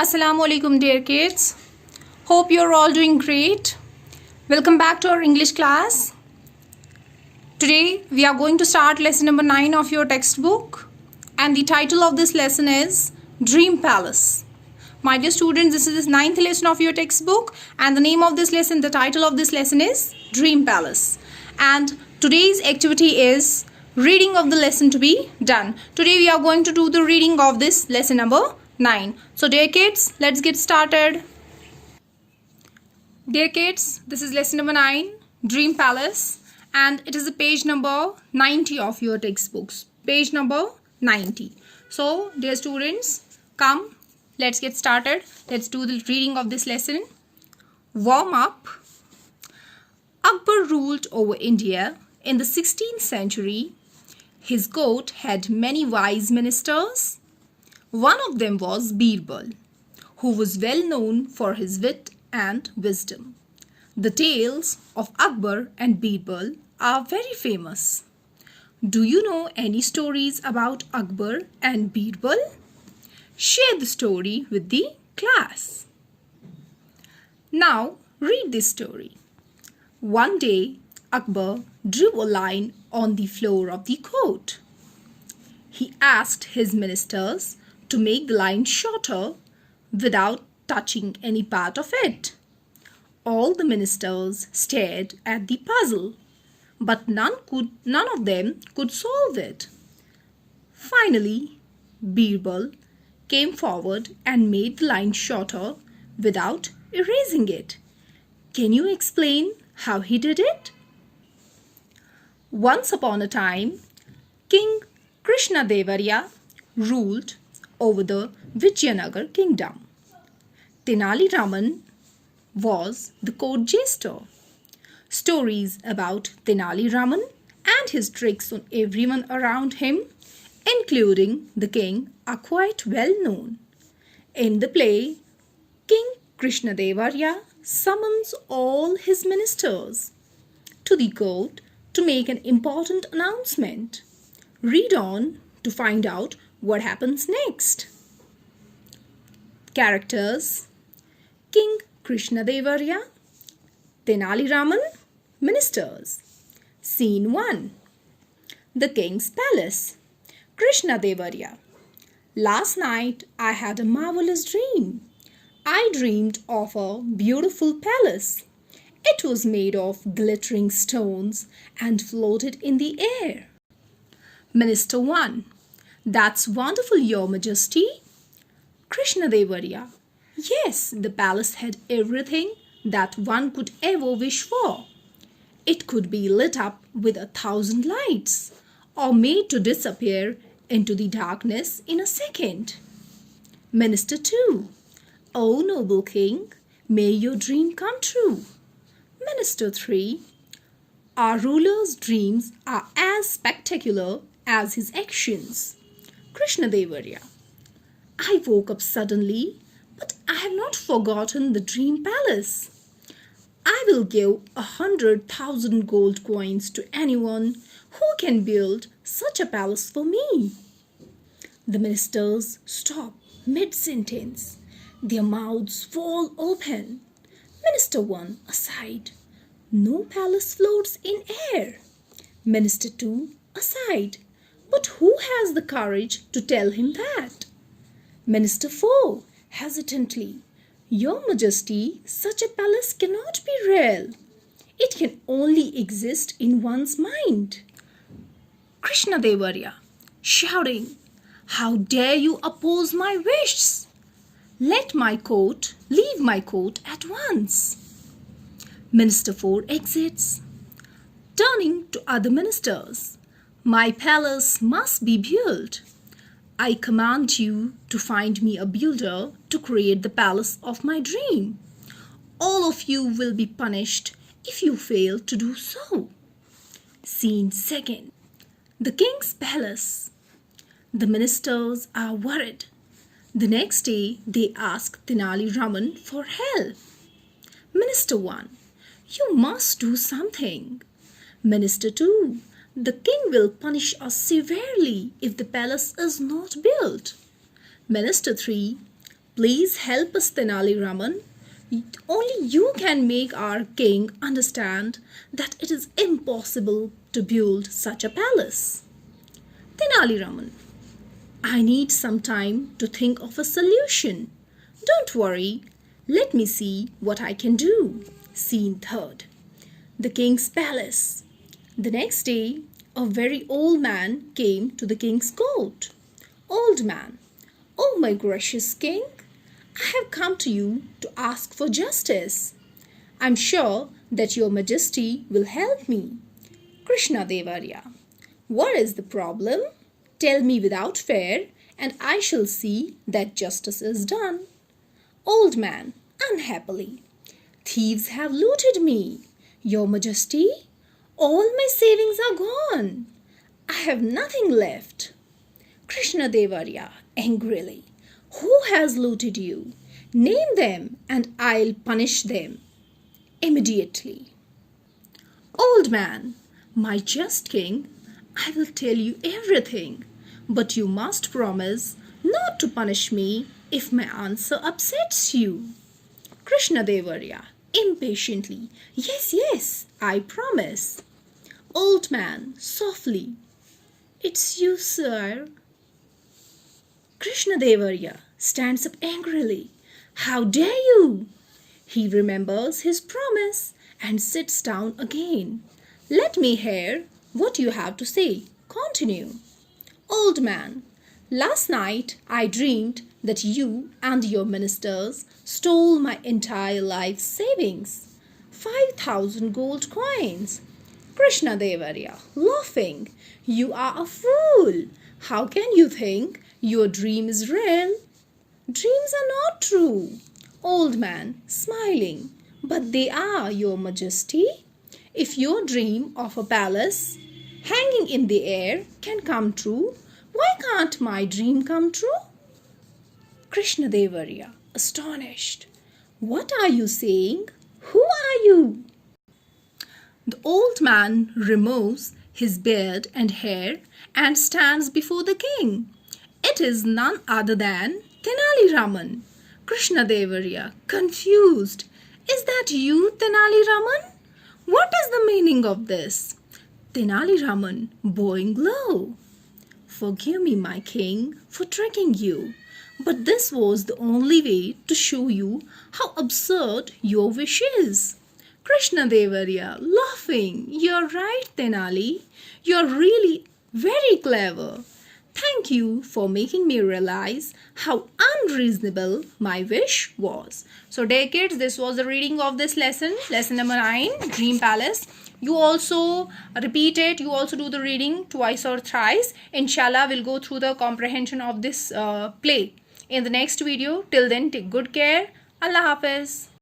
Assalamu alaikum dear kids. Hope you're all doing great. Welcome back to our English class. Today we are going to start lesson number 9 of your textbook, and the title of this lesson is Dream Palace. My dear students, this is the 9th lesson of your textbook, and the name of this lesson, the title of this lesson is Dream Palace. And today's activity is reading of the lesson to be done. Today we are going to do the reading of this lesson number 9. So dear kids, let's get started. Dear kids, this is lesson number 9, Dream Palace, and it is the page number 90 of your textbooks. Page number 90. So dear students, come, let's get started. Let's do the reading of this lesson. Warm up. Akbar ruled over India in the 16th century. His court had many wise ministers. One of them was Birbal, who was well known for his wit and wisdom. The tales of Akbar and Birbal are very famous. Do you know any stories about Akbar and Birbal? Share the story with the class. Now read this story. One day, Akbar drew a line on the floor of the court. He asked his ministers to make the line shorter without touching any part of it. All the ministers stared at the puzzle, but none of them could solve it. Finally, Birbal came forward and made the line shorter without erasing it. Can you explain how he did it? Once upon a time, King Krishnadevarya ruled over the Vijayanagar kingdom. Tenali Raman was the court jester. Stories about Tenali Raman and his tricks on everyone around him, including the king, are quite well known. In the play, King Krishnadevarya summons all his ministers to the court to make an important announcement. Read on to find out what happens next. Characters: King Krishnadevarya, Tenali Raman, ministers. Scene 1. The King's Palace. Krishnadevarya: Last night I had a marvelous dream. I dreamed of a beautiful palace. It was made of glittering stones and floated in the air. Minister 1: That's wonderful, Your Majesty. Krishnadevarya: Yes, the palace had everything that one could ever wish for. It could be lit up with 1,000 lights or made to disappear into the darkness in a second. Minister 2: O noble king, may your dream come true. Minister 3: Our ruler's dreams are as spectacular as his actions. Krishnadevarya: I woke up suddenly, but I have not forgotten the dream palace. I will give 100,000 gold coins to anyone who can build such a palace for me. The ministers stop mid-sentence. Their mouths fall open. Minister 1 aside: No palace floats in air. Minister 2 aside: But who has the courage to tell him that? Minister 4 hesitantly: Your Majesty, such a palace cannot be real. It can only exist in one's mind. Krishnadevarya shouting: How dare you oppose my wishes? Leave my court at once. Minister 4 exits. Turning to other ministers: My palace must be built. I command you to find me a builder to create the palace of my dream. All of you will be punished if you fail to do so. Scene 2. The King's Palace. The ministers are worried. The next day, they ask Tenali Raman for help. Minister 1: You must do something. Minister 2: The king will punish us severely if the palace is not built. Minister 3: Please help us, Tenali Raman. Only you can make our king understand that it is impossible to build such a palace. Tenali Raman, I need some time to think of a solution. Don't worry, let me see what I can do. Scene third. The king's palace. The next day, a very old man came to the king's court. Old man, oh my gracious king, I have come to you to ask for justice. I'm sure that your majesty will help me. Krishna Devarya, what is the problem? Tell me without fear, and I shall see that justice is done. Old man, unhappily, thieves have looted me. Your majesty, all my savings are gone. I have nothing left. Krishna Devarya, angrily, who has looted you? Name them and I'll punish them immediately. Old man, my just king, I will tell you everything, but you must promise not to punish me if my answer upsets you. Krishna Devarya, impatiently, yes, yes, I promise. Old man, softly, it's you, sir. Krishna Devarya stands up angrily. How dare you? He remembers his promise and sits down again. Let me hear what you have to say. Continue. Old man, last night I dreamed that you and your ministers stole my entire life savings. 5,000 gold coins. Krishna Devarya, laughing, you are a fool. How can you think your dream is real? Dreams are not true. Old man, smiling, but they are, your majesty. If your dream of a palace hanging in the air can come true, why can't my dream come true? Krishna Devarya, astonished. What are you saying? Who are you? The old man removes his beard and hair and stands before the king. It is none other than Tenali Raman. Krishna Devarya, confused. Is that you, Tenali Raman? What is the meaning of this? Tenali Raman, bowing low. Forgive me, my king, for tricking you. But this was the only way to show you how absurd your wish is. Krishna Devarya, laughing. You're right, Tenali. You're really very clever. Thank you for making me realize how unreasonable my wish was. So, dear kids, this was the reading of this lesson number 9, Dream Palace. You also repeat it, you also do the reading twice or thrice. Inshallah, we'll go through the comprehension of this play in the next video. Till then, take good care. Allah Hafiz.